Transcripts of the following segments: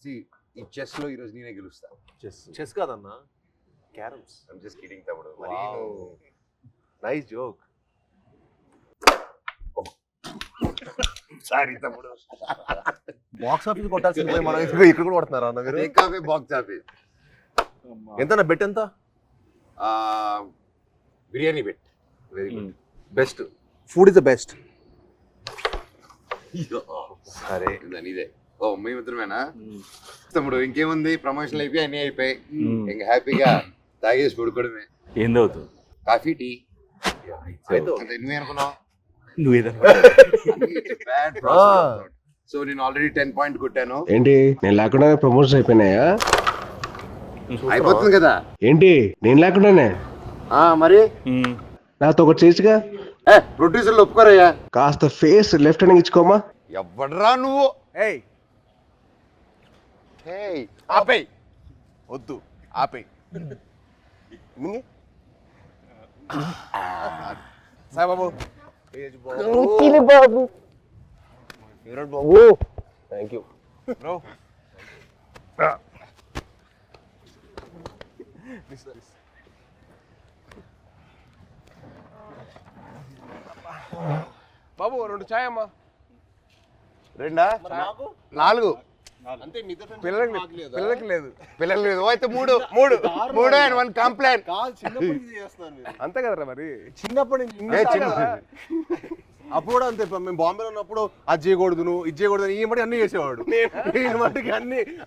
ఈ చెస్ లో ఈరోజు నేనే గెలుస్తా. చెస్ కాదన్నా, క్యారమ్స్. ఐమ్ జస్ట్ కిడింగ్ తమ్ముడు. Nice joke. సారీ తమ్ముడు. బాక్స్ ఆఫీస్ కొట్టాల్సింది మనం ఇక్కడ కూడా కొడుతున్నారా అన్న మీరు? Take away box office. ఎంత బెట్ ఎంత? Biryani bet. Very good. Best food is the best. సరే ఇదే. ఓ మేమిద్దరమేనా తమ్ముడు? ఇంకేముంది, ప్రమోషన్లు అయిపోయి అన్నీ అయిపోయి ఇంకా హ్యాపీగా తాగేసి పడుకోవడమే. ఏం తాగుతావు? Coffee, tea. నువ్వే అనుకున్నావు. సో నేను ఆల్రెడీ 10 పాయింట్ కొట్టాను. ఏంటి నేను లేకుండా ప్రమోషన్ అయిపోయినాయా? అయిపోతుంది కదా. ఏంటి నేను లేకుండానే? మరి నాతో ఒకటి చేయొచ్చుగా. ప్రొడ్యూసర్లు ఒప్పుకోరయ్యా. కాస్త ఫేస్ లెఫ్ట్ హ్యాండ్ ఇచ్చుకోమా. ఎవడరా నువ్వు? ఆపేయ్, వద్దు ఆపేయ్. సాయిబాబు బాబు బాబు థ్యాంక్ యూ బ్రో. బాబు 2 చాయ్ అమ్మా. 2 4 అంతే. పిల్లలకి లేదు. పిల్లలు లేదు. అయితే 3 అండ్ 1 కంప్లైంట్. అంతే కదరా మరి. చిన్నప్పటి అప్పుడు కూడా అంతే. మేము బాంబేలో ఉన్నప్పుడు అది చేయకూడదు, నువ్వు ఇది చేయకూడదు, ఈ మట్టి అన్ని చేసేవాడు. నేను మట్టికి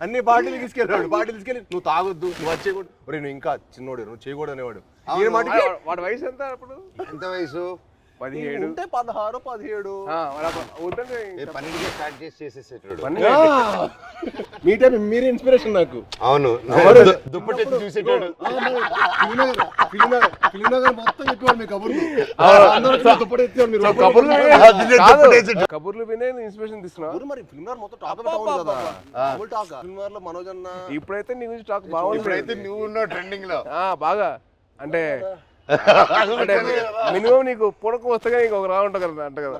అన్ని పార్టీలు తీసుకెళ్ళేవాడు. పార్టీలు తీసుకెళ్ళి నువ్వు తాగొద్దు, నువ్వు అది చేయకూడదు, నువ్వు ఇంకా చిన్నోడు, నువ్వు చేయకూడదు అనేవాడు. ఈయన మట్టికి వాడి వయసు ఎంత అప్పుడు? ఎంత వయసు? 17 ఉంటే 16 17. పన్నెండుకే స్టార్ట్ చేసేసేటాడు. మీ టైం మీరే ఇన్స్పిరేషన్ నాకు. అవును, దుప్పటి చూసేటాడు. కబుర్లు వినే ఇన్స్పిరేషన్ తీసుకున్నావు. మరి ఫిల్మ్ మొత్తం టాక్ టాక్. ఫిల్మ్ లో మనోజ్ అన్న ఇప్పుడైతే నీ గురించి టాక్ బాగుంది. ఇప్పుడైతే నువ్వు ఉన్నావు ట్రెండింగ్ లో బాగా. అంటే మినిమం నీకు పూనకం వస్తే నీకు ఒక రా ఉంటుంది కదా అంట కదా.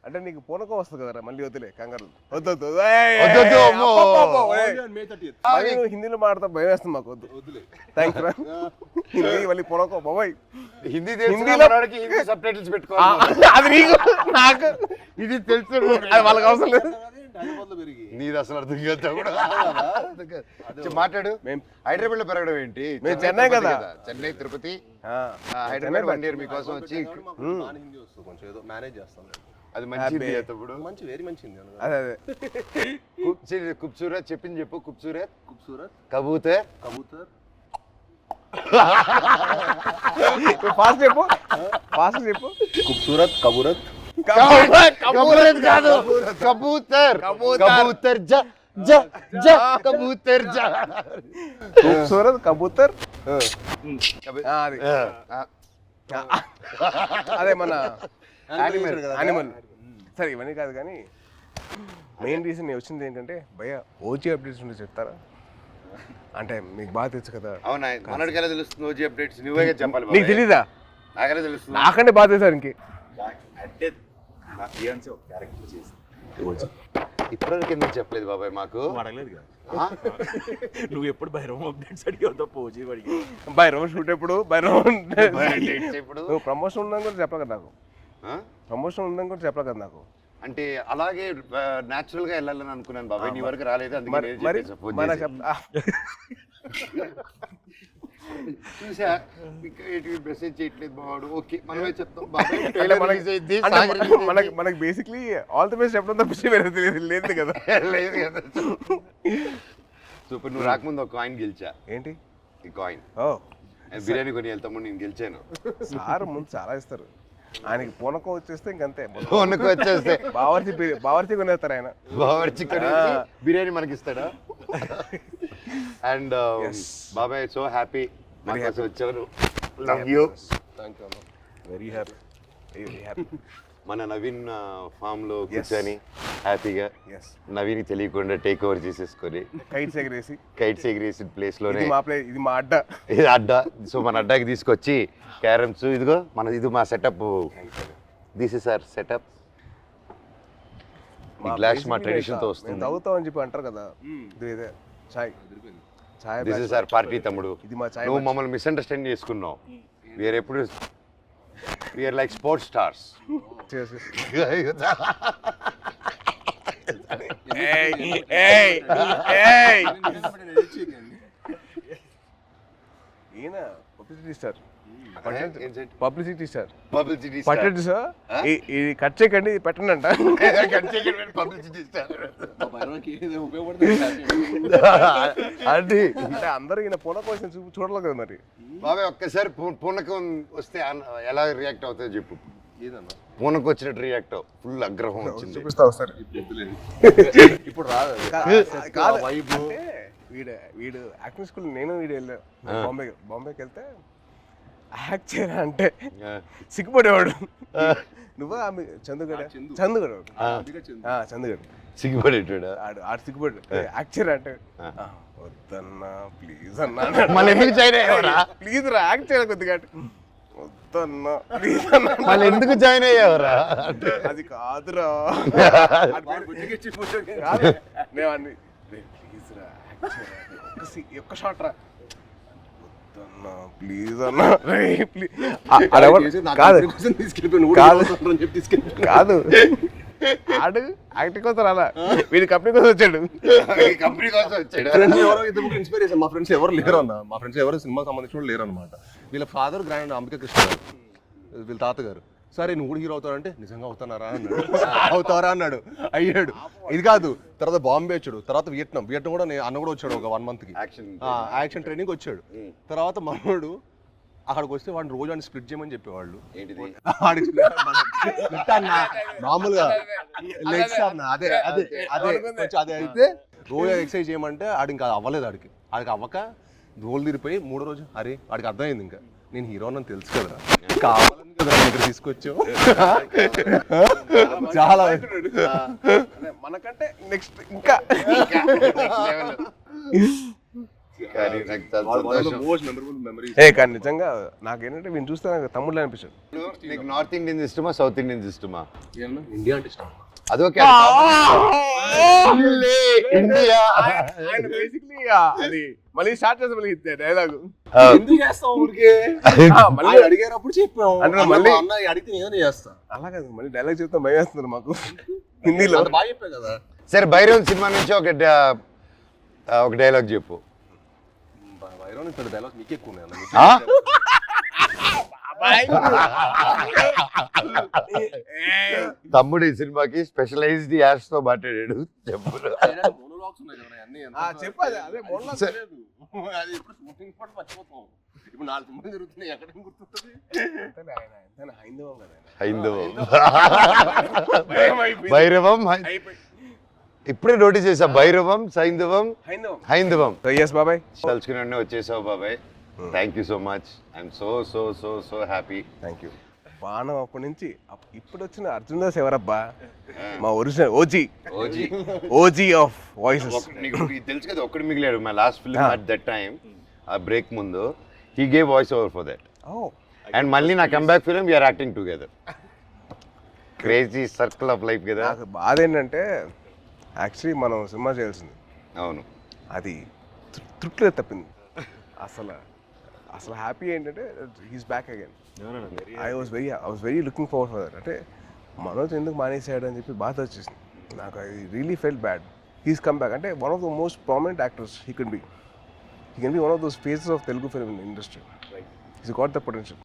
అంటే నీకు పూనకం వస్తుంది కదరా, మళ్ళీ వద్దులే కంగారు. వద్దు హిందీలో మాట్లాడతా భయం వేస్తుంది మాకు. వద్దులే థ్యాంక్స్ రా. హిందీ మళ్ళీ పూనకం బాబాయ్. హిందీలో సబ్ టైటిల్స్ పెట్టుకోవాలి. అది నీకు నాకు ఇది తెలుసు, అది వాళ్ళకి అవసరం లేదు. నీది అసలు అర్థం కాదు. మాట్లాడు. హైదరాబాద్ లో పెరగడం ఏంటి? మేము చెన్నై కదా. చెన్నై, తిరుపతి, హైదరాబాద్ 1 year మీకోసం వచ్చి కొంచెం ఏదో మేనేజ్ చేస్తాం. అది మంచిది తప్పుడు. మంచి వెరీ మంచిది. అదే ఖూబ్సూరత్ చెప్పింది చెప్పు. ఖూబ్సూరత్ కబూతర్. ఫాస్ట్ చెప్పు. ఖూబ్సూరత్ కబూరత్ కాదు, కబూతర్. కబూతర్ ఖూబ్సూరత్ కబూతర్. అదే మన యానిమల్. సరే ఇవన్నీ కాదు కానీ మెయిన్ రీజన్ నేను వచ్చింది ఏంటంటే భయ్యా ఓజీ అప్డేట్స్ ఉంటే చెప్తారా? అంటే మీకు బాగా తెలుసు కదా. అవునా, మనడికెలా తెలుస్తుంది ఓజీ అప్డేట్స్? నువ్వే చెప్పాలి. నీకు తెలీదా? నాకెలా తెలుస్తుంది? నాకంటే బాగా తెలుసు ఇంకే. అంటే నా ఫియాన్సీ ఒక క్యారెక్టర్ చేసి ఇప్పటివరకు ఎందుకు చెప్పలేదు బాబాయ్ మాకు? అడగలేదు కదా. నువ్వు ఎప్పుడు భైరవం అప్డేట్స్ అడిగావు? పోజీ అడిగి భైరవం షూట్ ఎప్పుడు? భైరవం ఇప్పుడు నువ్వు ప్రమోషన్ ఉందని కూడా చెప్పలే కదా నాకు. ప్రమోషన్ ఉందని కూడా చెప్పలే కదా నాకు. అంటే అలాగే న్యాచురల్ గా వెళ్ళాలని అనుకున్నాను బాబాయ్. నీ వరకు రాలేదు, అందుకే చూసా మెసేజ్ చేయట్లేదు బావాడు. ఓకే మనమే చెప్తాం మనకి బేసిక్లీ ఆల్ ది బెస్ట్ చెప్పడం తప్పించి వేరే లేదు కదా. లేదు కదా. సూపర్. నువ్వు రాకముందు ఒక కాయిన్ గెలిచా. ఏంటి ఈ కాయిన్? బిర్యానీ కొని వెళ్తాము, నేను గెలిచాను. సార్ ముందు చాలా ఇస్తారు. ఆయనకి పూనకం వచ్చేస్తే ఇంకంతే. పూనకం వచ్చేస్తే బావర్చి కొనేస్తారు ఆయన. బావర్చి కొనేసి బిర్యానీ మనకి ఇస్తాడా? అండ్ బాబాయ్ సో హ్యాపీ వచ్చారు. Love you. Thank you. Very happy. మన నవీన్ ఫామ్ లో కూర్చొని హ్యాపీగా నవీన్ తెలియకుండా టేక్ ఓవర్ చేసేసుకొని కైట్స్ ఎగిరేసి ప్లేస్ లోనే ఇది మా అడ్డా. ఇది అడ్డా. సో మన అడ్డాకి తీసుకొచ్చి క్యారమ్స్, ఇదిగో ఇది మా setup. This is our setup. ఈ గ్లాస్ మా ట్రెడిషన్తో వస్తుంది. తాగుతామని చెప్పి అంటారు కదా, ఇదే చాయ్ చాయ్. దిస్ ఇస్ అవర్ పార్టీ తమ్ముడు. ఇది మా చాయ్. నువ్వు మమ్మల్ని మిస్అండర్స్టాండ్ చేసుకున్నావు. వీఆర్ ఎప్పుడు వీఆర్ లైక్ స్పోర్ట్స్ స్టార్స్. ఈయన publicity star, publicity star. Publicity పట్టండి సార్, ఇది కట్ చేయకండి, ఇది పెట్టండి అంట. పబ్లిసిటీ స్టార్ అంటే అందరూ ఈయన పూనకం వచ్చిన చూడలేదు కదా మరి. బాబాయ్ ఒక్కసారి పూనకం వస్తే ఎలా రియాక్ట్ అవుతుందో చెప్పు. పూనకం వచ్చినట్టు రియాక్ట్ అవ్వు. ఫుల్ ఆగ్రహం వచ్చింది. చూపిస్తా ఒకసారి. ఇప్పుడు రాదు కాదు. అంటే వీడు యాక్టింగ్ స్కూల్ నేను వీడు వెళ్ళాను బాంబేకి వెళ్తే యాక్ట్ చేయరా అంటే సిగ్గుపడేవాడు. నువ్వు చందుగడ సిగ్గుపడేటాడు. ఆడు సిగ్గుపడు. యాక్ట్ చేయరా అంటే వద్దన్నా ప్లీజ్ అన్నా. మళ్ళీ ఎందుకు జాయిన్ అయ్యావరా? ప్లీజ్ రా యాక్ట్ చేయాలి కొద్దిగా. వద్దన్నా ప్లీజ్ అన్నా. మళ్ళీ ఎందుకు జాయిన్ అయ్యావరా? అది కాదురా. నేను అన్ని ప్లీజ్ రా ఒక్క షాట్ రా ప్లీజ్ అన్నా కాదు. ఆడు యాక్టింగ్ కోసం రాలా, వీడి కంపెనీ కోసం వచ్చాడు. కంపెనీ కోసం వచ్చాడు. ఇన్స్పిరేషన్ మా ఫ్రెండ్స్ ఎవరు లేరు అన్న. మా ఫ్రెండ్స్ ఎవరు సినిమాకి సంబంధించిన లేరు అనమాట. వీళ్ళ ఫాదర్ గ్రాండ్ అంబికా కృష్ణ గారు, వీళ్ళ తాతగారు. సరే నువ్వు కూడా హీరో అవుతాడంటే నిజంగా అవుతానారా అన్నాడు. అవుతారా అన్నాడు. అయ్యాడు. ఇది కాదు, తర్వాత బాంబే వచ్చాడు, తర్వాత వియట్నాం కూడా అన్న కూడా వచ్చాడు ఒక 1 month యాక్షన్ ట్రైనింగ్ వచ్చాడు. తర్వాత మనోడు అక్కడికి వస్తే వాడిని రోజు వాడిని స్ప్లిట్ చేయమని చెప్పేవాళ్ళు. మామూలుగా లెగ్స్ అన్న అదే అదే అదే అదే అయితే రోజు ఎక్సర్సైజ్ చేయమంటే ఆడు ఇంకా అవ్వలేదు. ఆడికి అవ్వక రోల్ తిరిగిపోయి 3వ రోజు అరే వాడికి అర్థమైంది ఇంకా నేను హీరో అని తెలుసు కదా, కావాలని కదా దగ్గర తీసుకొచ్చావు. చాలా మనకంటే నెక్స్ట్ ఇంకా కానీ నిజంగా నాకేంటంటే వీళ్ళు చూస్తే నాకు తమ్ముళ్ళు అనిపించాడు. నీకు నార్త్ ఇండియన్స్ ఇష్టమా సౌత్ ఇండియన్స్ ఇష్టమా? ఇండియా అంటే ఇష్టం. అదొకే అది మళ్ళీ స్టార్ట్ చేస్తే మళ్ళీ డైలాగ్ ఎందుకు చేస్తావు ఊరికే? మళ్ళీ అడిగారప్పుడు చెప్పాము అంటే మళ్ళీ అన్న అడిగితే నేను చేస్తా. అలా కాదు, మళ్ళీ డైలాగ్ చెప్తే భయం వేస్తున్నారు మాకు హిందీలో. బాగా చెప్పావు కదా. సరే భైరవ్ సినిమా నుంచి ఒక డైలాగ్ చెప్పు. డైలాగ్ నీకే ఎక్కువ తమ్ముడు ఈ సినిమాకి స్పెషలైజ్డ్ యాడ్స్ తో మాట్లాడాడు. చెప్పు చెప్పాలి. అదే ఇప్పుడు 4 సినిమాలు జరుగుతున్నాయి, ఎక్కడ గుర్తుంది? హైందవం భైరవం ఇప్పుడే నోటీస్ చేసా. భైరవం హైందవం. బాబాయ్ తలుచుకుని వచ్చేసావు బాబాయ్. Thank you so much. I'm so so so so happy. Thank you. బాణం అప్పటి నుంచి ఇప్పుడు వచ్చిన అర్జున్ దాస్ ఎవరబ్బా? మా ఒరిజినల్ ఓజీ ఆఫ్ వాయిసెస్. నీకు తెలుసు కదా, ఒక్కడు మిగిలాడు. My last film at that time, ఆ బ్రేక్ ముందు he gave voice over for that. And మళ్ళీ నా comeback film we're acting together. Crazy circle of life కదా. నాకు బాధ ఏంటంటే యాక్చువల్లీ మనం సినిమా చేయాల్సింది. అవును, అది తృప్తిలో తప్పింది. అసలు హ్యాపీ ఏంటంటే he's back again. I was very looking forward for that. అంటే మనోజ్ ఎందుకు మానేసాడు అని చెప్పి బాధ వచ్చేసింది నాకు. I really felt bad. He's come back. అంటే one of the most prominent actors he can be one of those faces of Telugu film industry. He's got the potential.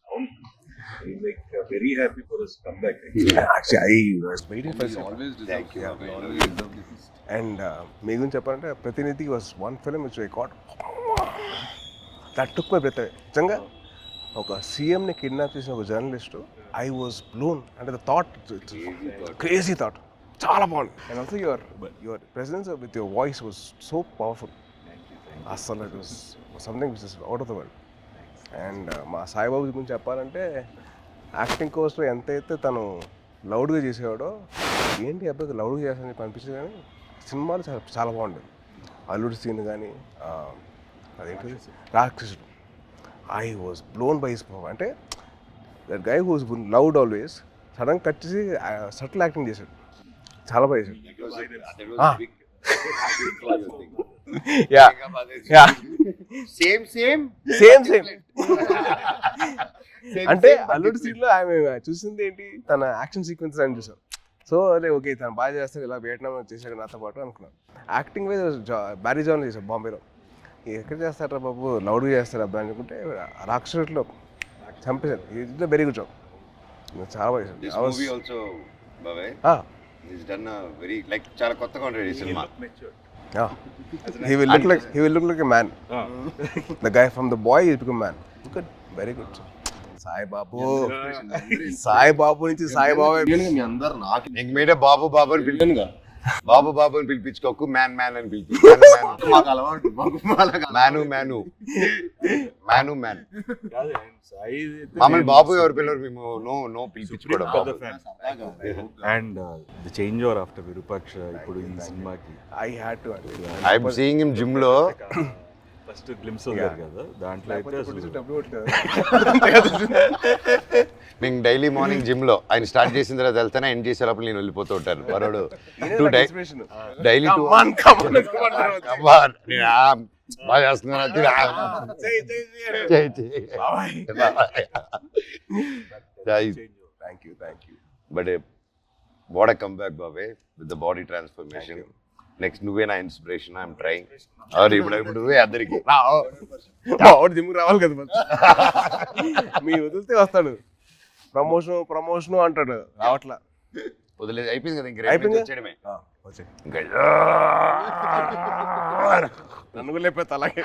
Like very happy for his comeback. Actually, I was waiting for it. Always deserves. And మీ గురించి చెప్పాలంటే Prathinidhi was one film which I got that took my breath away. నిజంగా ఒక సీఎంని kidnap చేసిన ఒక journalist, I was blown. అంటే the thought, crazy thought, చాలా బాగుంది. And also your presence with your voice was so powerful. అసలు it was something which is out of the world. And మా సాయిబాబు గురించి చెప్పాలంటే యాక్టింగ్ కోర్స్లో ఎంతైతే తను లౌడ్గా చేసేవాడో, ఏంటి అబ్బాయి లౌడ్గా చేస్తానని చెప్పి అనిపించింది. కానీ సినిమాలు చాలా బాగుండేది. అల్లుడి సీన్ కానీ అదేంటి Rakshasudu, I was blown by his power. అంటే that guy who's loud always sudden cut చేసి సటిల్ యాక్టింగ్ చేశాడు. చాలా బాగా చేశాడు. యా యా సేమ్ సేమ్ అంటే అల్లుడు సీన్ లో ఆమె చూసింది ఏంటి, తన యాక్షన్ సీక్వెన్స్ అని చూసాం. సో అదే ఓకే తను బాగా చేస్తాడు, ఇలా వియట్నాం చేశాడు నాతో పాటు అనుకున్నాను. యాక్టింగ్ వైజ్ బ్యారీ జాన్ చేశాడు బాంబేలో. ఎక్కడ చేస్తారా బాబు, లౌడ్గా చేస్తారు అబ్బాయి అనుకుంటే రాక్షసులో చంపేశాడు. ఇది వెరీ గుడ్ జాబ్, చాలా బాగా చేశాడు. చాలా కొత్తగా ఉంటుంది ఈ cinema. He will look like a man. The guy from the boy is become man. Good, very good. Sai Babu నుంచి సాయి బాబు మీ అందరు నాకు ఇంక మీదే బాబు బాబు అని పిలిచానుగా. బాబు బాబు అని పిలిపించుకోకు, మ్యాన్ మ్యాన్ అని పిలిపించు. మాకు అలవాటు. Man man man man. మమ్మల్ని బాబు ఎవరు పిల్లలు, మేము నో పిలిపించుకోవడం. And the change over after Virupaksha ఇప్పుడు ఈ సినిమాకి ఐఎమ్ సీయింగ్ హిమ్ జిమ్ లో ఫస్ట్ గ్లిమ్స్ వదిలారు కదా, దాంట్లో అయితే మేము డైలీ మార్నింగ్ జిమ్ లో ఆయన స్టార్ట్ చేసిన తర్వాత వెళ్తానే ఎండ్ చేసేటప్పుడు నేను వెళ్ళిపోతూ ఉంటాను. వరుడు డైలీ బాగా చేస్తున్నాను. But what a come back బాబే with the body transformation. Next నువ్వే నా ఇన్స్పిరేషన్. I'm trying. ఇప్పుడు నువ్వే అందరికి జిమ్ రావాలి కదా, మీ వదిలితే వస్తాడు. ప్రమోషన్ అంటాడు, రావట్లా. వదిలేదు అయిపోయింది కదా, ఇంక అయిపోయింది. వచ్చేయడమే. నన్ను కూడా లేకపోతే అలాగే.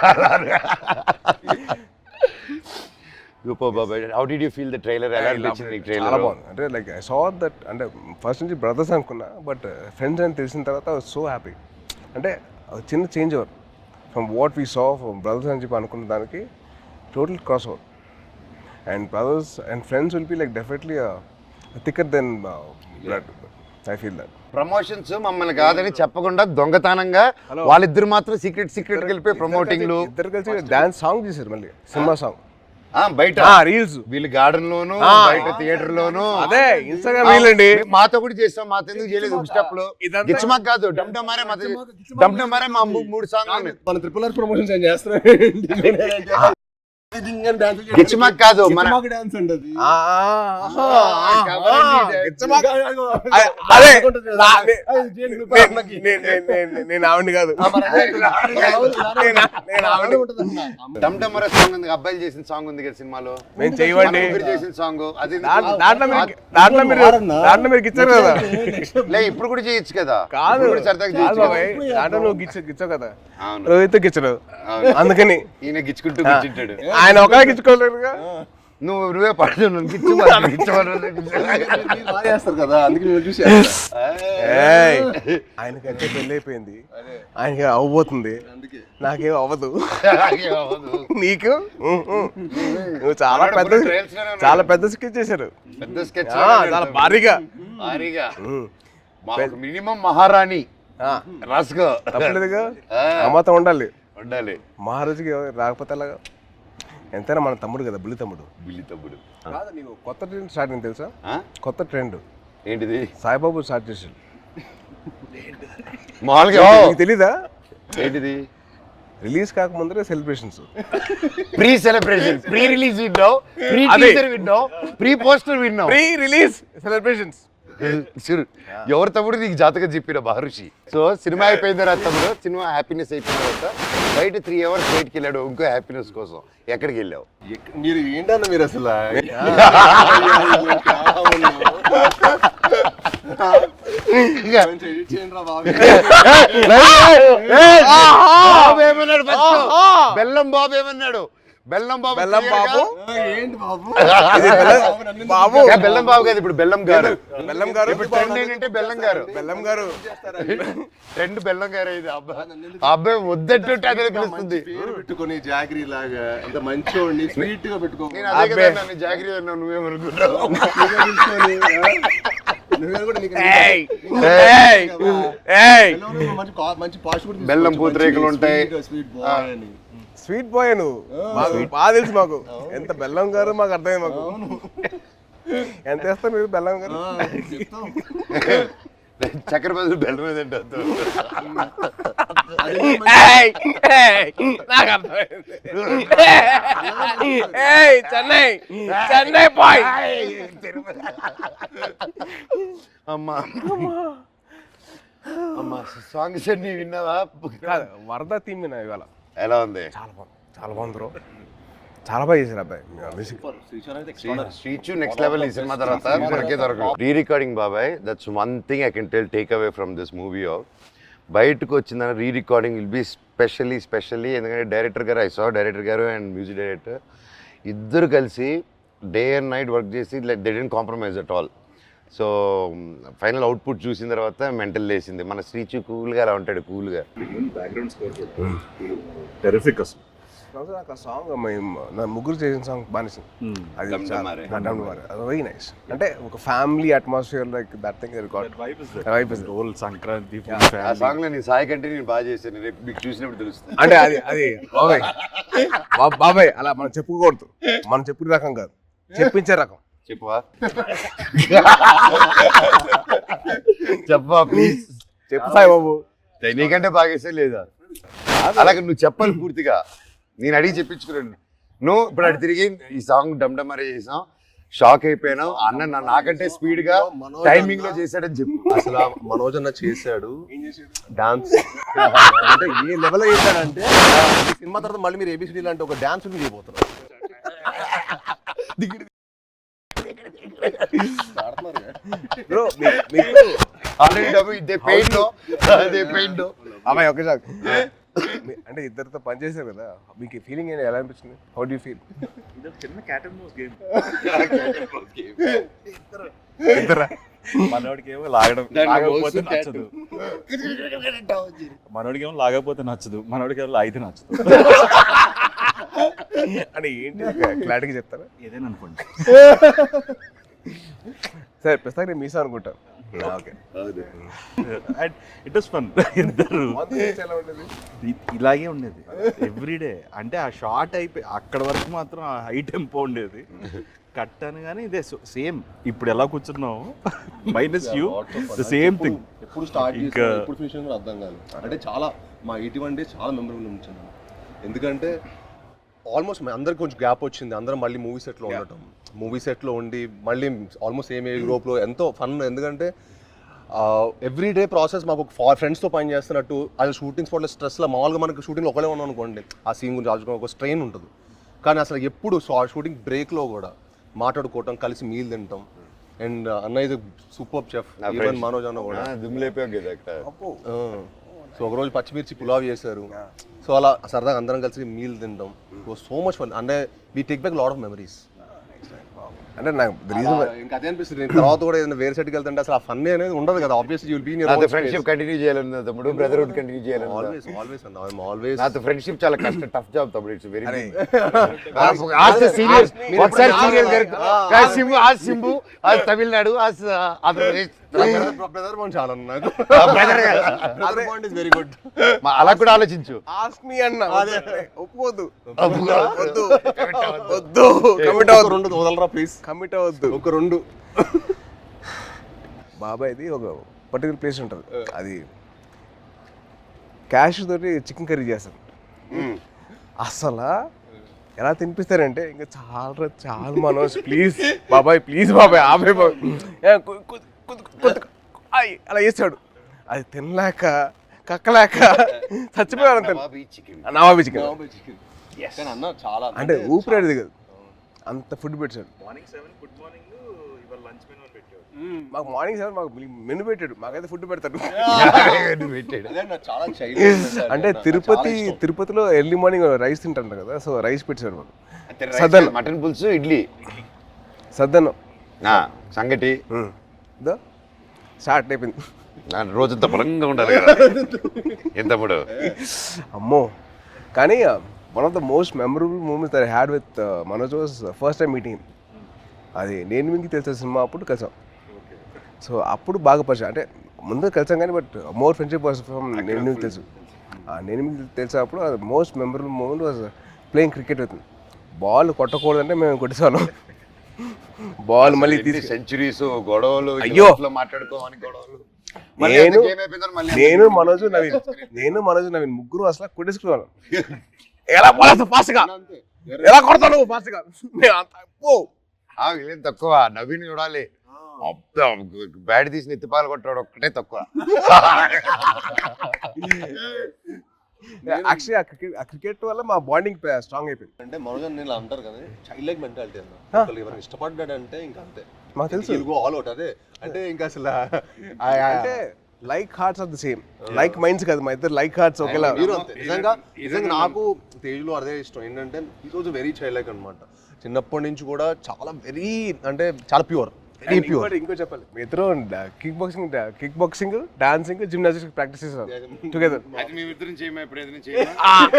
Super Baba. How did you feel the trailer? ఎలా అనిపించింది నీకు ట్రైలర్? చాలా బాగుంది. అంటే లైక్ ఐ సా దట్, అంటే ఫస్ట్ నుంచి బ్రదర్స్ అనుకున్నా, బట్ ఫ్రెండ్స్ అని తెలిసిన తర్వాత ఐ వాజ్ సో హ్యాపీ. అంటే చిన్న change over from what we saw from brothers అని చెప్పి అనుకున్న దానికి total cross over. And brothers and friends will be like definitely thicker then blood. I feel that. Promotions మమ్మల్ని కాదని చెప్పకుండా దొంగతనంగా వాళ్ళిద్దరు మాత్రం సీక్రెట్ వెళ్ళిపోయి ప్రమోటింగ్లు ఇద్దరు కలిసి డాన్స్ సాంగ్ చేశారు, మళ్ళీ సినిమా సాంగ్ బయట రీల్స్. వీళ్ళు గార్డెన్ లోను, బయట థియేటర్ లోను. అదే ఇన్స్టాగ్రామ్ రీల్ అండి. మాతో కూడా చేస్తాం, మాతో ఎందుకు చేయలేదు? స్టెప్ లో గిచ్చమాక్ కాదు, డమ్డమారే మా 3 సాంగ్ మన ట్రిపుల్ ఆర్ ప్రమోషన్స్ ఏం చేస్తారు. గిచ్చమాక్ కాదు, మన డాన్స్ అండి అది. నేను ఆవిడ కాదు, డమ్డమరే సాంగ్ ఉంది, అబ్బాయిలు చేసిన సాంగ్ ఉంది కదా సినిమాలో, మేము చేయవండి చేసిన సాంగ్. అది దాంట్లో మీరు గిచ్చారు కదా. లే ఇప్పుడు కూడా చేయొచ్చు కదా. కాదు సరదాగా దాంట్లో నువ్వు గిచ్చావు కదా, రోహిత్ గిచ్చడు. అందుకని ఈయన గిచ్చుకుంటూ కూర్చుంటాడు. ఆయన ఒక గిచ్చుకోలేరుగా. నువ్వే పడుతు చేస్తారు కదా, అందుకే చూసి. ఆయనకైతే పెళ్ళి అయిపోయింది, ఆయనకి అవ్వబోతుంది, నాకేం అవ్వదు. నీకు నువ్వు చాలా పెద్ద స్కెచ్ చేశారు, చాలా భారీగా. మినిమం మహారాణి రాసుకో, తప్పలేదుగా. అమ్మతో ఉండాలి. మహారాజుకి రాకపోతే అలాగా. ఎంతైనా మన తమ్ముడు కదా, బుల్లి తమ్ముడు. నీకు కొత్త ట్రెండ్ స్టార్ట్ అయింది తెలుసా? కొత్త ట్రెండ్ ఏంటిది? సాయిబాబు స్టార్ట్ చేశాడు. మామూలుగా తెలీదా? ఏంటిది? రిలీజ్ కాకముందరే celebrations, pre celebration, pre release విన్నావు, ప్రీ టీజర్ విన్నావు, ప్రీ పోస్టర్ విన్నావు, ప్రీ రిలీజ్ సెలబ్రేషన్స్. ఎవరు తమ్ముడు నీకు జాతకం చెప్పిన మహర్షి. సో సినిమా అయిపోయిన తర్వాత తమ్ముడు, సినిమా హ్యాపీనెస్ అయిపోయిన తర్వాత బయట 3 hours బయటకి వెళ్ళాడు ఇంకో హ్యాపీనెస్ కోసం. ఎక్కడికి వెళ్ళావు? మీరు ఏంటన్నా మీరు అసలు బెల్లం బాబు ఏమన్నాడు? బెల్లం బాబు ఏంటి బాబు? బాబు బెల్లం బాబు కాదు, ఇప్పుడు బెల్లం గారు. ఇప్పుడు ట్రెండ్ ఏంటంటే బెల్లం గారు. ట్రెండ్ బెల్లం గారు. ఇది అబ్బాయి వద్దంటుంటే అదే పిలుస్తుంది. పెట్టుకుని జాగిరి లాగా అంత మంచి స్వీట్ గా పెట్టుకో. నేను అదే కదా నన్ను జాగిరి అన్నావు, నువ్వేమనుకుంటావు? బెల్లం పూతరేకులు ఉంటాయి. స్వీట్ బాయ్ నువ్వు, మాకు బాగా తెలుసు. మాకు ఎంత బెల్లం గారు మాకు అర్థమైంది. మాకు ఎంత వేస్తారు మీరు బెల్లం గారు? చక్కెర బదులు బెల్లం మీద ఉంటుంది. నాకు అర్థమైంది. చెన్నై చెన్నై బాయ్. అమ్మా అమ్మా సాంగ్స్ అన్ని విన్నావా? వరద థీమ్ విన్నా ఇవాళ. ఎలా ఉంది? చాలా బాగుంది బ్రో. చాలా బాగా చేశారు అబ్బాయి మ్యూజిక్. శ్రీచు నెక్స్ట్ లెవెల్ ఈ సినిమా తర్వాత మనకే దొరకదు. రీ రికార్డింగ్ బాబాయ్, that's one thing I can take away from this movie. బయటకు వచ్చిందని re recording will be specially ఎందుకంటే డైరెక్టర్ గారు, ఐ సా డైరెక్టర్ గారు అండ్ మ్యూజిక్ డైరెక్టర్ ఇద్దరు కలిసి డే అండ్ నైట్ వర్క్ చేసి they didn't compromise at all. So final output చూసిన తర్వాత మెంటల్ లేసింది. మన శ్రీచు కూల్గా అలా ఉంటాడు, కూల్గా. బ్యాక్గ్రౌండ్ స్కోర్ టెరిఫిక్ అసలు. నాకు ఆ సాంగ్ నా ముగ్గురు చేసిన సాంగ్ బాగా అది వెరీ నైస్. అంటే ఒక family atmosphere like that thing record role Sankranti ఆ సాంగ్ లో నీ సాయి కంటే నేను బాగా చేశాను, రేపు మీకు చూసినప్పుడు తెలుస్తుంది. అంటే అది బాబాయ్ అలా మనం చెప్పుకోకూడదు. మనం చెప్పిన రకం కాదు, చెప్పించే రకం. చెప్పవా? చెప్పవా ప్లీజ్? చెప్పు సాయి బాబు. నీకంటే బాగా చేసే లేదా? అలాగే నువ్వు చెప్పాలి పూర్తిగా. నేను అడిగి చెప్పించుకున్నాను. నువ్వు ఇప్పుడు అటు తిరిగి ఈ సాంగ్ డమ్డమరే చేసాం, షాక్ అయిపోయినావు. అన్న నాకంటే స్పీడ్ గా టైమింగ్ లో చేశాడని చెప్పు. అసలు మనోజ్ అన్న చేశాడు డాన్స్. అంటే ఏ లెవెల్ చేశాడంటే సినిమా తర్వాత మళ్ళీ మీరు ఏబిసిడి లాంటి ఒక డాన్స్ చేయబోతున్నారు. బ్రో అమ్మాయి ఒక షాక్. అంటే ఇద్దరితో పనిచేశారు కదా, మీకు ఫీలింగ్ ఏంటి, ఎలా అనిపించింది? How do you feel? ఇది చిన్న క్యాట్ అండ్ మౌస్ గేమ్. ఇద్దరా? మనోడికేమో లాగకపోతే నచ్చదు, మనోడికేమో లాగకపోతే నచ్చదు, మనోడికేమో లాగితే నచ్చదు. అంటే ఏంటి క్లారిటీగా చెప్తారా? ఏదైనా అనుకోండి. సరే ప్రస్తుతానికి మీసా అనుకుంటాను. Okay, it was fun. ఇద్దరు ఎలా ఉండేది? ఇలాగే ఉండేది ఎవ్రీడే. అంటే ఆ షార్ట్ అయిపోయి అక్కడ వరకు మాత్రం ఆ హై టెంపో ఉండేది. కట్ అని కానీ ఇదే సేమ్ ఇప్పుడు ఎలా కూర్చున్నావు minus you the same thing. ఎప్పుడు స్టార్ట్ ఇంకా ఎప్పుడు ఫినిష్ కూడా అర్థం కాదు. అంటే చాలా మా 81 days చాలా మెమరబుల్ ఉంచాను. ఎందుకంటే ఆల్మోస్ట్ అందరికి కొంచెం గ్యాప్ వచ్చింది. అందరం మళ్ళీ మూవీ సెట్లో ఉండటం, మూవీ సెట్లో ఉండి మళ్ళీ ఆల్మోస్ట్ సేమ్ ఏజ్ గ్రూప్లో ఎంతో ఫన్. ఎందుకంటే ఎవ్రీడే ప్రాసెస్ మాకు ఫ్రెండ్స్తో పని చేస్తున్నట్టు. అది షూటింగ్ స్పాట్లో స్ట్రెస్లో మామూలుగా మనకి షూటింగ్లో ఒకటే ఉన్నాం అనుకోండి, ఆ సీన్ గురించి ఆలోచించుకో ఒక స్ట్రెయిన్ ఉంటుంది. కానీ అసలు ఎప్పుడు షూటింగ్ బ్రేక్లో కూడా మాట్లాడుకోవటం, కలిసి మీల్ తింటాం. అండ్ అన్న ఇది సూపర్ చెఫ్, ఈవెన్ మనోజ్ అన్న కూడా సో ఒకరోజు పచ్చిమిర్చి పులావ్ చేశారు. సో అలా సరదాగా అందరం కలిసి మీల్ తింటాం. So much fun. అంటే we take back lot of memories. అంటే నాకు ఇంకా అదే అనిపిస్తుంది. తర్వాత కూడా ఏదైనా వేరే సైడ్కి వెళ్తుంటే అసలు ఆ ఫన్ అనేది ఉండదు కదా. Obviously you will be in your friendship continue చేయాలన్నా తమ్ముడు, బ్రదర్హుడ్ కంటిన్యూ చేయాలన్నా. Always and I am always. నాతో ఫ్రెండ్షిప్ చాలా కష్టం, టఫ్ జాబ్ తమ్ముడు. It's very serious. ఒకసారి సీరియస్ సింబు, ఆ సింబు, ఆ తమిళనాడు, ఆంధ్రప్రదేశ్ బ్రదర్ బాండ్ చాలా నాకు. Brother bond is very good. అలా కూడా ఆలోచించు. ఆస్క్ మీ అన్న. ఒప్పుకోవద్దు, వద్దు, వద్దు, కమిట్ అవ్వద్దు. రెండు వదలరా ప్లీజ్, కమిట్ అవ్వద్దు. ఒక రెండు బాబాయ్ది ఒక పర్టికులర్ ప్లేస్ ఉంటుంది, అది క్యాష్ తోటి చికెన్ కర్రీ చేస్తారు. అసలు ఎలా తినిపిస్తారంటే ఇంకా చాలా మనోజ్ ప్లీజ్ బాబాయ్, ప్లీజ్ బాబాయ్, ఆబాయ్ బాబాయ్ అలా చేస్తాడు. అది తినలేక కక్కలేక చచ్చిపోయాడు. నవాబీ చికెన్ అంటే ఊపిరాడు దిగదు, అంత ఫుడ్ పెట్టాడు. మార్నింగ్ 7 గుడ్ మార్నింగ్, ఇవాళ లంచ్ మెనూ అని పెట్టాడు. మాకు మార్నింగ్ 7 మాకు మెనూ పెట్టాడు, మాకైతే ఫుడ్ పెడతాడు. అంటే తిరుపతిలో ఎర్లీ మార్నింగ్ రైస్ తింటారు కదా, సో రైస్ పెట్టాడు మాకు. సద్దన్నం, మటన్ పులుసు, ఇడ్లీ, సద్దన్నం, సంగటి స్టార్ట్ అయిపోయింది. రోజంతా బలంగా ఉండాలి కదా ఎంతప్పుడు. అమ్మో. కానీ one of the most memorable moments that I had with Manoj was first time meeting. అది నేను మీకు తెలిసిన సినిమా అప్పుడు కలిసాం. సో అప్పుడు బాగా పరిచయం, అంటే ముందు కలిసాం కానీ but more friendship was from నేను మీకు తెలుసు. నేను మీకు తెలిసినప్పుడు అది most memorable moment was playing cricket with. Ball కొట్టకూడదంటే మేము కొట్టేసాను. బాల్ మళ్ళీ సెంచరీస్, గొడవలు, అయ్యో మాట్లాడుకోమని గొడవలు. నేను మనోజ్ నవీన్ ముగ్గురు అసలు కొట్టేసుకున్నాను. ఎలా పడతా ఫాస్ట్గా, ఎలా కొడతాను ఫాస్ట్గా. తక్కువ నవీన్ చూడాలి, బ్యాట్ తీసిన ఎత్తిపాలు కొట్టాడు ఒక్కటే తక్కువ. యాక్చువల్లీ ఆ క్రికెట్ వల్ల మా బాండింగ్ స్ట్రాంగ్ అయిపోయింది. అంటే మనోజ్ నేను అంటారు కదా చైల్డ్ లైక్ మెంటాలిటీ అన్న. ఎవరైనా ఇష్టపడ్డాడంటే ఇంకా అంతే, మాకు తెలుసు ఆల్ అవుట్. అదే అంటే ఇంకా అసలు అంటే like hearts are the same, like minds కదా మా ఇద్దరు, లైక్ హార్ట్స్ ఒకేలా. మీరు అంతే. నిజంగా నాకు తేజ్లో అదే ఇష్టం ఏంటంటే ఈరోజు వెరీ చైల్డ్ లైక్ అనమాట. చిన్నప్పటి నుంచి కూడా చాలా వెరీ అంటే చాలా ప్యూర్, వెరీ ప్యూర్. ఇంకో చెప్పాలి, మీ ఇద్దరు kick boxing dancing gymnastics practice చేస్తారు టుగెదర్.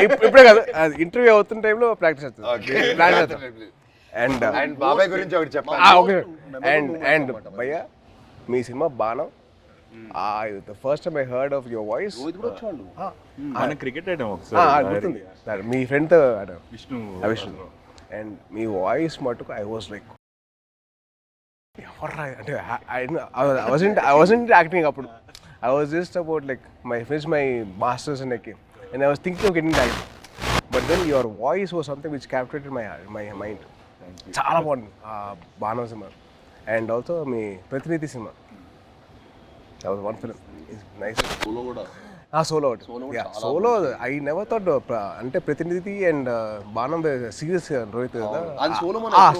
ఇప్పుడే కాదు, ఇంటర్వ్యూ అవుతున్న టైంలో ప్రాక్టీస్ చేస్తారు. అండ్ బాబాయ్ గురించి ఒకటి చెప్పాలి. అండ్ భయ్య మీ సినిమా బాణం, the first time I heard of your voice, మన క్రికెట్ ఆడాం ఒకసారి, గుర్తుంది మీ ఫ్రెండ్తో విష్ణు. అండ్ మీ వాయిస్ మటుకు ఐ వాజ్ లైక్ ఎవర్రా అంటే I wasn't acting అప్పుడు. I was just about like finish my masters and like, and I was thinking of getting that, but then your voice was something which captivated my mind. చాలా బాగుంది బాణం cinema. And also మీ ప్రతినిధి cinema, that was one film, it's nice. Solo కూడా solo I never thought అంటే ప్రతినిధి and బాణం serious Rohit కదా.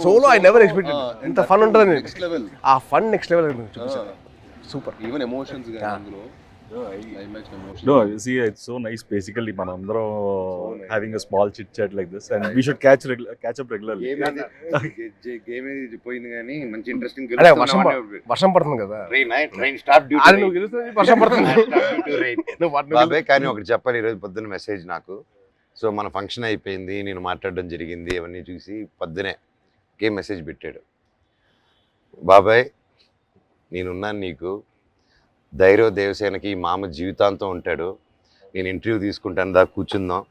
Solo I never expected ఇంత ఫన్ ఉంటుంది. ఆ ఫన్ నెక్స్ట్ లెవెల్ చూపించారు, సూపర్. ఈవెన్ ఎమోషన్స్ గా అందులో No, see, it's so nice. Basically, manandro having a small chit chat like this, and we should catch up regularly. Game ఏది పోయింది కానీ మంచి ఇంట్రెస్టింగ్. అదే వర్షం పడుతుంది కదా, ట్రైన్ స్టాప్ డ్యూటీ. నువ్వు గెలుస్తుంది, వర్షం పడుతుంది. బాబాయ్ కానీ ఒకటి చెప్పాలి, ఈరోజు పొద్దున్న మెసేజ్ నాకు. సో మన ఫంక్షన్ అయిపోయింది, నేను మాట్లాడడం జరిగింది, అవన్నీ చూసి పొద్దునే గేమ్ మెసేజ్ పెట్టాడు. బాబాయ్ నేనున్నాను నీకు, ధైర్య దేవసేనకి మామ జీవితాంతం ఉంటాడు, నేను ఇంటర్వ్యూ తీసుకుంటాను, దా కూర్చుందాం,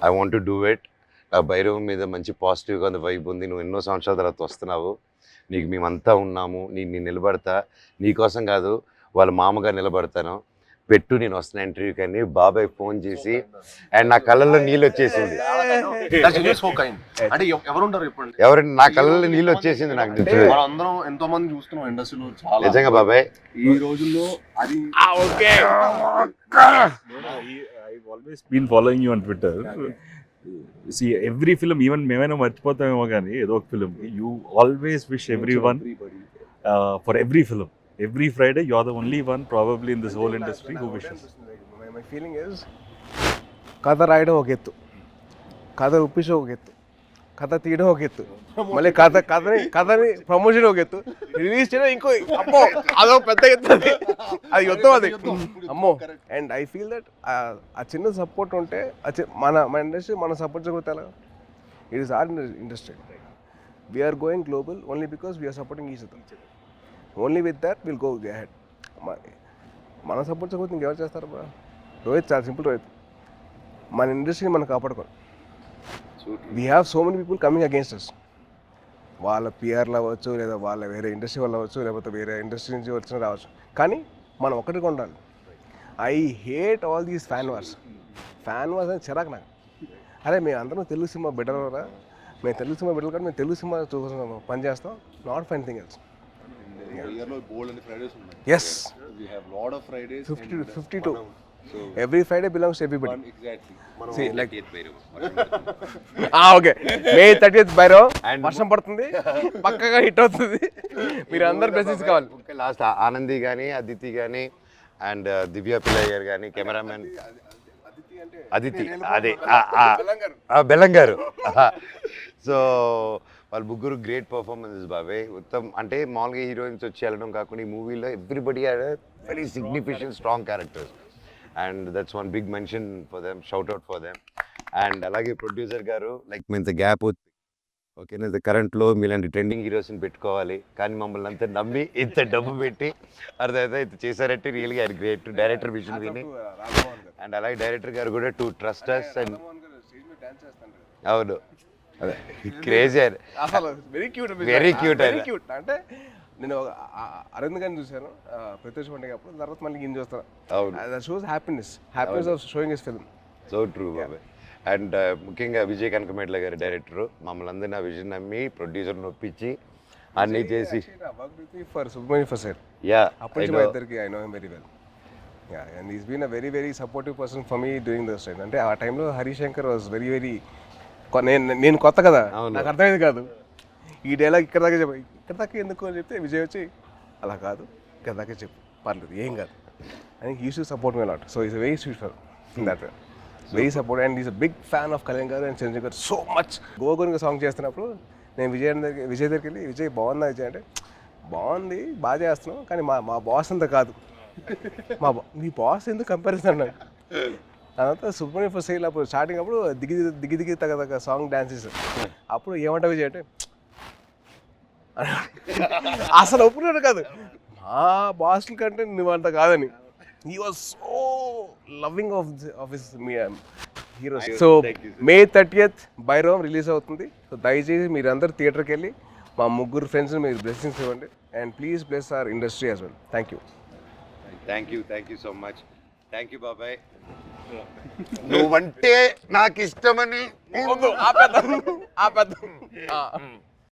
I want to do it. ఆ భైరవం మీద మంచి పాజిటివ్గా ఉంది, వైబ్ ఉంది, నువ్వు ఎన్నో సంవత్సరాల తర్వాత వస్తున్నావు, నీకు మేమంతా ఉన్నాము, నేను నిలబడతా, నీకోసం కాదు వాళ్ళ మామగా నిలబడతాను, పెట్టు నేను వస్తున్నా ఇంటర్వ్యూ. కానీ బాబాయ్ ఫోన్ చేసి అండ్ నా కళ్ళల్లో నీళ్ళు వచ్చేసింది. అంటే ఎవరు ఉంటారు ఇప్పుడు, ఎవరంటే నా కళ్ళల్లో నీళ్ళు వచ్చేసింది నాకు. అందరం ఎంతో మంది చూస్తున్నాం ఇండస్ట్రీలో చాలా. నిజంగా బాబాయ్ ఈ రోజుల్లో అది I've always been following you on Twitter. See, every film, even మేమైనా మర్చిపోతామేమో కానీ ఏదో ఒక film, you always wish everyone for every film. Every Friday, you're the only one probably in this whole industry who wishes. My feeling is, కథ రాయడం ఒక ఎత్తు, కథ ఒప్పించడం ఒక ఎత్తు, కథ తీయడం ఒక ఎత్తు, మళ్ళీ కథని ప్రమోషన్ ఒక ఎత్తు, రిలీజ్ చేయడం ఇంకో అమ్మో అదో పెద్ద ఎత్తు, అది యుద్ధం అది అమ్మో. అండ్ ఐ ఫీల్ దట్ ఆ చిన్న సపోర్ట్ ఉంటే మన ఇండస్ట్రీ మన సపోర్ట్ చేయకపోతే ఎలా? It is our industry. We're going global only because we're supporting each other. Only with that will go ahead. మన సపోర్ట్ చేయకపోతే ఇంకెవరు చేస్తారు బా? రోహిత్ చాలా సింపుల్, రోహిత్ మన ఇండస్ట్రీని మనం కాపాడుకోవాలి. We have so many people coming against us. వాళ్ళ పిఆర్లు అవ్వచ్చు, లేదా వాళ్ళ వేరే ఇండస్ట్రీ వాళ్ళు అవ్వచ్చు, లేకపోతే వేరే ఇండస్ట్రీ నుంచి వచ్చిన రావచ్చు, కానీ మనం ఒకటిగా ఉండాలి. I hate all these fan wars అని చిరాకు నాకు. అరే మేము అందరం తెలుగు సినిమా బెటర్రా, మేము తెలుగు సినిమా బెటర్ కానీ మేము తెలుగు సినిమా చూస్తున్నాం, పని చేస్తాం, not for anything else. Yes, we have lot of Fridays, 52. So every Friday belongs to everybody. Exactly. See, like okay, May 30th Bhairav, వర్షం పడుతుంది, పక్కగా హిట్ అవుతుంది, మీరు అందరు బ్లెస్సింగ్స్ కావాలి. లాస్ట్ ఆనంది కానీ, అదితి కానీ, అండ్ దివ్య పిల్లయ్య గారు కానీ, కెమెరామెన్ అదితి, అదే బెల్లంగారు. సో వాళ్ళు ముగ్గురు గ్రేట్ పర్ఫార్మెన్సెస్ బాబాయ్. ఉత్తమ్ అంటే మామూలుగా హీరోయిన్స్ వచ్చి వెళ్ళడం కాకుండా ఈ మూవీలో everybody had very significant strong characters, and that's one big mention for them, shout out for them. And అలాగే ప్రొడ్యూసర్ గారు లైక్ మీ ఇంత గ్యాప్ ఓకేనా, కరెంట్లో మీలాంటి ట్రెండింగ్ హీరోస్ని పెట్టుకోవాలి, కానీ మమ్మల్ని అంతా నమ్మి ఇంత డబ్బు పెట్టి అర్థమైతే ఇంత చేశారంటే రియల్గా ఆయన గ్రేట్. డైరెక్టర్ విజన్ విని, అండ్ అలాగే డైరెక్టర్ గారు కూడా టు ట్రస్ట్ అస్. అండ్ అవును, అదే క్రేజీ, అసలు వెరీ క్యూట్ వెరీ క్యూట్. అంటే నేను అరవింద్ గారిని చూశాను ప్రత్యక్ష పండుగ అప్పుడు, తర్వాత మళ్ళీ ఈయన చూస్తాను. అవును. That shows happiness of showing his film. So true బాబాయ్. అండ్ ముఖ్యంగా విజయ్ కనకమేట్ల గారి డైరెక్టర్ మమ్మల్ని అందరినీ ఆ విజన్ నమ్మి ప్రొడ్యూసర్ నొప్పించి అన్నీ చేసి for Subrahmanyam for set yeah అప్పటి నుంచి మా ఇద్దరికి I know him very well. Yeah and is been a very very supportive person for me during those time. అంటే ఆ టైంలో హరిశంకర్ వాజ్ వెరీ వెరీ, నేను కొత్త కదా, నాకు అర్థమైంది కాదు ఈ డైలాగ్ ఇక్కడ దాకా చెప్పు, ఇక్కడ దాకా ఎందుకు అని చెప్తే విజయ్ వచ్చి అలా కాదు ఇక్కడ దాకా చెప్పు పర్లేదు ఏం కాదు అని used to support me lot. So is very sweet for that way, very support. And is a big fan of Kalyan garu and Chiranjeevi గారు సో మచ్. గోగునిగా సాంగ్ చేస్తున్నప్పుడు నేను విజయ్ దగ్గరికి వెళ్ళి విజయ్ బాగుందా విజయ్ అంటే, బాగుంది బాగా చేస్తున్నావు కానీ మా బాస్ అంతా కాదు, మీ బాస్ ఎందుకు కంపారిజన్ అన్నాడు. తర్వాత సుబ్రహ్మణ్యం ఫర్ సేల్ అప్పుడు స్టార్టింగ్ అప్పుడు దిగి తగ్గ సాంగ్ డాన్సెస్ అప్పుడు ఏమంటా విజయ్ అంటే అసలు ఒప్పుకున్నాడు కాదు, మా బాస్ల కంటే నువ్వంత కాదని. He was so loving of his hero. So May 30th బైరోమ్ రిలీజ్ అవుతుంది. సో దయచేసి మీరందరూ థియేటర్కి వెళ్ళి మా ముగ్గురు ఫ్రెండ్స్ మీరు బ్లెస్సింగ్స్ ఇవ్వండి and please bless our industry as well. Thank you so much. Thank you బాబాయ్. నువ్వంటే నాకు ఇష్టమని యూ.